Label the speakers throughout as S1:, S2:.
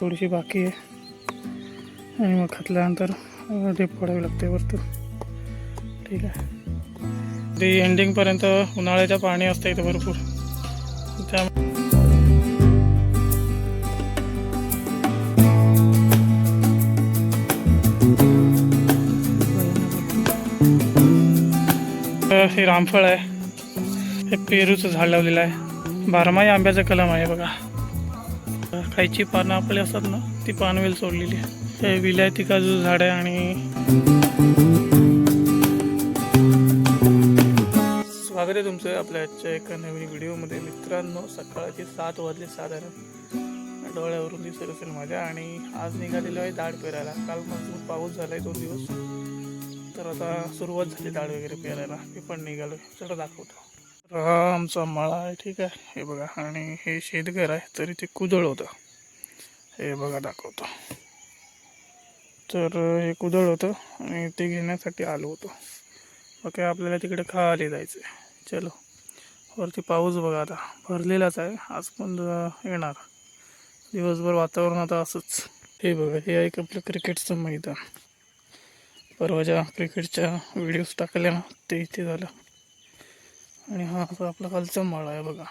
S1: थोडीशी बाकी आहे आणि मग घातल्यानंतर ड्रीप पडावी लागते वरतून. ठीक आहे, ते एंडिंगपर्यंत उन्हाळ्याचं पाणी असतं इथं भरपूर. त्या हे रामफळ आहे, हे पेरूचं झाड लावलेलं आहे. बारमाही आंब्याचं कलम आहे बघा. खायची पानं आपली असतात ना, ती पानवेल सोडलेली आहे. हे विलायती काजू झाड आहे. आणि स्वागत आहे तुमचं आपल्या आजच्या एका नवीन व्हिडिओमध्ये. मित्रांनो, सकाळचे 7 वाजले साधारण, डोळ्यावरून दिसत असेल माझ्या. आणि आज निघालेलो आहे दाढ पेरायला. काल मग पाऊस झाला आहे 2 दिवस, तर आता सुरुवात झाली दाढ वगैरे पेरायला. मी पण निघालो, चला दाखवतो. हा आमचा मळा आहे, ठीक आहे, हे बघा. आणि हे शेतघर आहे, तरी ते कुदळ होतं, हे बघा दाखवतो. तर हे कुदळ होतं आणि ते घेण्यासाठी आलो होतो. ओके, आपल्याला तिकडे खाली जायचं आहे. चलो, वरती पाऊस बघा आता भरलेलाच आहे. आज पण येणार दिवसभर वातावरण आता असंच. हे बघा, हे आहे आपलं क्रिकेटचं मैदान. परवाच्या क्रिकेटच्या व्हिडिओज टाकल्या ना, ते इथे झालं. आणि हा असा आपला खालचा माळा आहे बघा.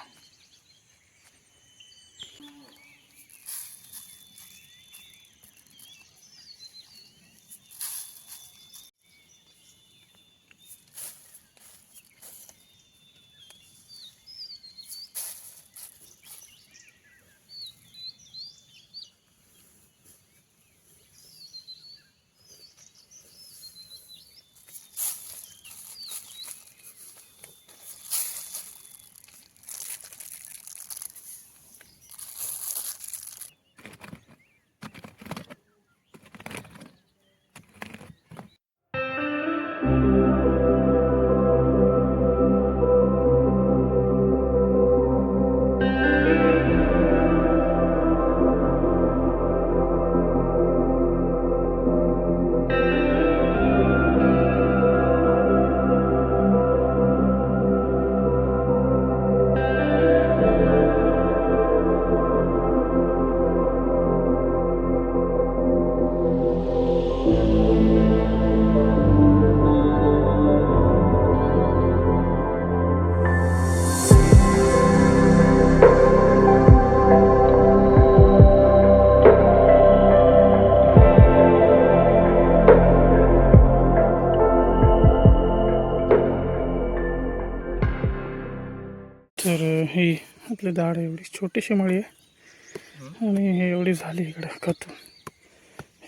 S1: तर ही आपली दाढ एवढी छोटीशी मळी आहे आणि हे एवढी झाली इकडे खतून.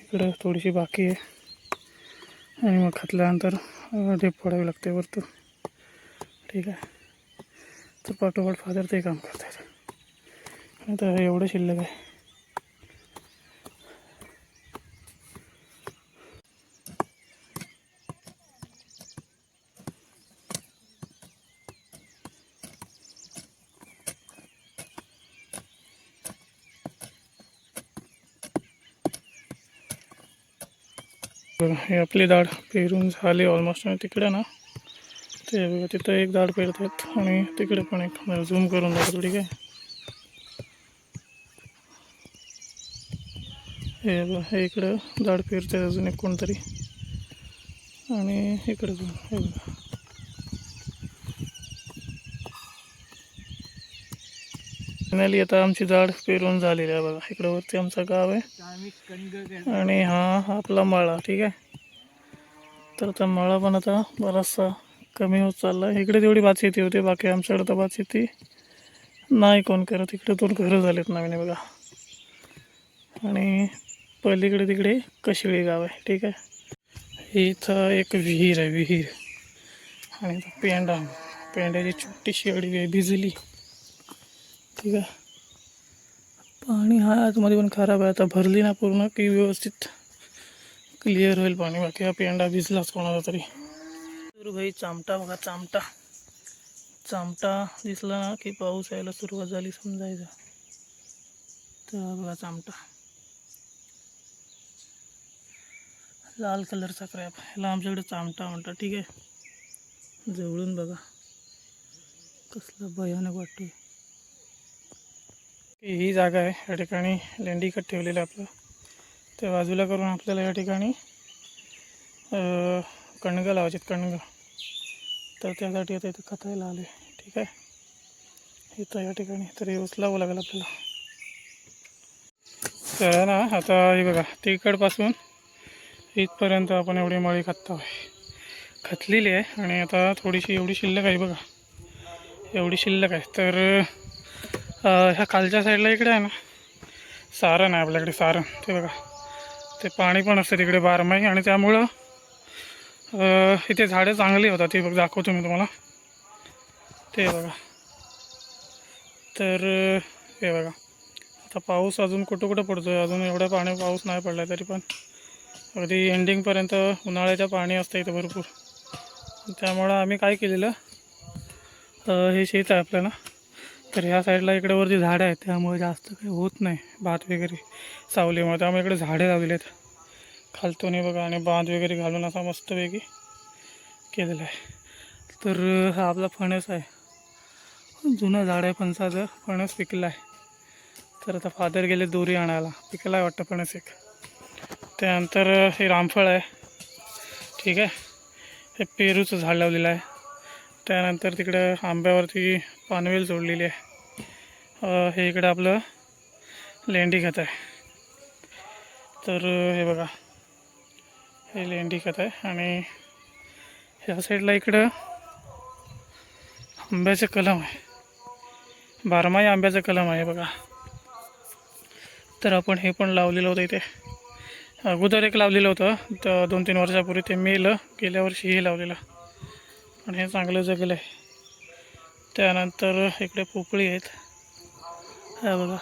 S1: इकडे थोडीशी बाकी आहे आणि मग घातल्यानंतर ड्रीप पडावी लागते वरतून. ठीक आहे, तर पाठोपाठ फादर ते काम करतात. आता एवढं शिल्लक आहे. हे आपली दाढ पेरून झाली ऑलमोस्ट. आणि तिकडे ना ते बघा, तिथं एक दाढ पेरतात आणि तिकडे पण एक. झूम करून दाखवतो, ठीक आहे. हे बघा, हे इकडं दाढ पेरतात अजून एक कोणतरी. आणि इकडे झूम, हे बघा. फायनली आता आमची दाढ पेरून झालेली आहे बघा. इकडं वरती आमचं गाव आहे आणि हा आपला मळा, ठीक आहे. तर आता मळा पण आता बराचसा कमी होत चालला आहे. इकडे तेवढी भात शेती होते, बाकी आमच्याकडे तर भात शेती नाही कोण करत. इकडे 2 घरं झालेत नवीन बघा. आणि पलीकडे तिकडे कशिळी गाव आहे, ठीक आहे. इथं एक विहीर आहे, विहीर. आणि पेंड्याची छोटीशी एवढी भिजली, ठीक आहे. पाणी हा आतमध्ये पण खराब आहे. आता भरली ना पूर्ण की व्यवस्थित क्लिअर होईल पाणी. बाकी हा पेंडा भिजलाच कोणाला तरी. तर भाई चामटा बघा, चामटा दिसला ना की पाऊस यायला सुरुवात झाली समजायचं. तर बघा चामटा, लाल कलरचा क्रॅप, ह्याला आमच्याकडे चामटा म्हणतात, ठीक आहे. जवळून बघा कसला भयानक वाटतोय. ही जागा आहे, या ठिकाणी लेंडी खत ठेवलेलं आहे आपलं. ते बाजूला करून आपल्याला या ठिकाणी कणगं लावायचे आहेत, कणगं. तर त्यासाठी आता इथं खतायला आले. ठीक आहे, इथं या ठिकाणी तरी उचलावं लागेल आपल्याला. तर ना आता हे बघा, तिकडपासून इथपर्यंत आपण एवढी मळी खतलेली आहे आणि आता थोडीशी एवढी शिल्लक आहे बघा, एवढी शिल्लक आहे. तर ह्या खालच्या साईडला इकडे आहे ना सारण आहे आपल्याकडे, सारण. ते बघा, ते पाणी पण असतं तिकडे बारमाही आणि त्यामुळं इथे झाडं चांगली होतात. ते बघ दाखवतो मी तुम्हाला, ते बघा. तर हे बघा, आता पाऊस अजून कुठं कुठं पडतो आहे, अजून एवढा पाऊस नाही पडला तरी पण अगदी एंडिंगपर्यंत उन्हाळ्याचं पाणी असतं इथं भरपूर. त्यामुळं आम्ही काय केलेलं, हे शेत आहे आपल्याला, तर ह्या साईडला इकडे वरती झाडं आहेत, त्यामुळे जास्त काही होत नाही भात वगैरे सावलीमुळे. त्यामुळे इकडे झाडे लावलेली आहेत खालतून बघा, आणि बांध वगैरे घालून असा मस्तपैकी केलेला आहे. तर हा आपला फणस आहे, जुनं झाड आहे फणसाचं. फणस पिकला आहे. तर आता फादर गेले दोरी आणायला, पिकला आहे वाटतं फणस एक. त्यानंतर हे रामफळ आहे. ठीक आहे, हे पेरूचं झाड लावलेलं आहे. त्यानंतर तिकडे आंब्यावरती पानवेल जोडलेली आहे. हे इकडं आपलं लेंडी खत आहे. तर हे बघा, हे लेंडी खत आहे. आणि ह्या साईडला इकडं आंब्याचं कलम आहे, बारमाही आंब्याचं कलम आहे बघा. तर आपण हे पण लावलेलं होतं इथे, अगोदर एक लावलेलं होतं तर 2-3 वर्षापूर्वी, ते मेलं. गेल्या वर्षी हे लावलेलं आणि हे चांगलं जगलं आहे. त्यानंतर इकडे पोपळी आहेत, हे बघा.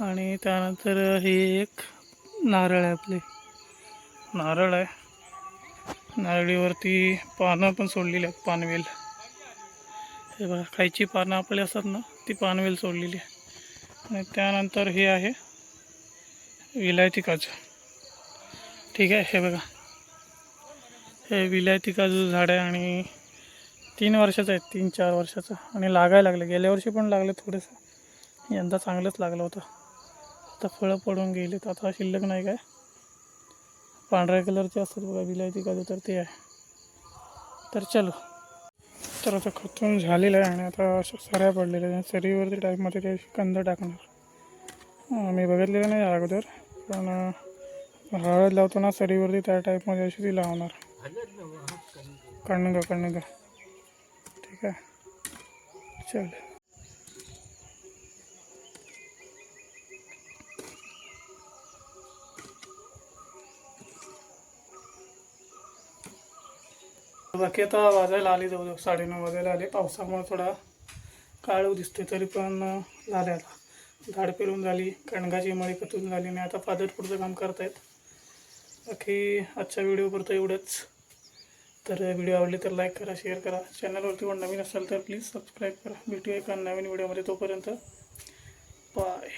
S1: आणि त्यानंतर हे एक नारळ आहे, आपले नारळ आहे. नारळीवरती पानं पण सोडलेली आहेत, पानवेल. हे बघा, खायची पानं आपली असतात ना, ती पानवेल सोडलेली आहे. आणि त्यानंतर हे आहे विलायती काजू. ठीक आहे, हे बघा, हे विलायती काजू झाड आहे आणि 3 वर्षाचं आहे, 3-4 वर्षाचं. आणि लागायला लागलं, गेल्या वर्षी पण लागलं थोडंसं, यंदा चांगलंच लागलं होतं. आता फळं पडून गेले, तर आता शिल्लक नाही काय. पांढऱ्या कलरचे असतात बघा विलायती काजू, तर ते आहे. तर चलो, तर आता खतून झालेलं आहे आणि आता अशा सऱ्या पडलेल्या आहे. सरीवरती टाईपमध्ये ते कंद टाकणार. मी बघितलेलं नाही अगोदर, पण हळद लावताना सरीवरती त्या टाईपमध्ये अशी ती लावणार, कणगं. ठीक आहे, चल. बाकी आता वाजायला आले, जवळजवळ 9:30 वाजायला आले. पावसामुळे थोडा काळू दिसते, तरी पण झाले. आता झाड पेरून झाली, कणगाची मळी कतून झाली आणि आता फादर पुढचं काम करतायत. बाकी आजच्या व्हिडिओपुरतं एवढंच. तर व्हिडिओ आवडले तर लाईक करा, शेअर करा. चॅनलवरती पण नवीन असाल तर प्लीज सबस्क्राईब करा. भेटूया एका नवीन व्हिडिओमध्ये, तोपर्यंत बाय.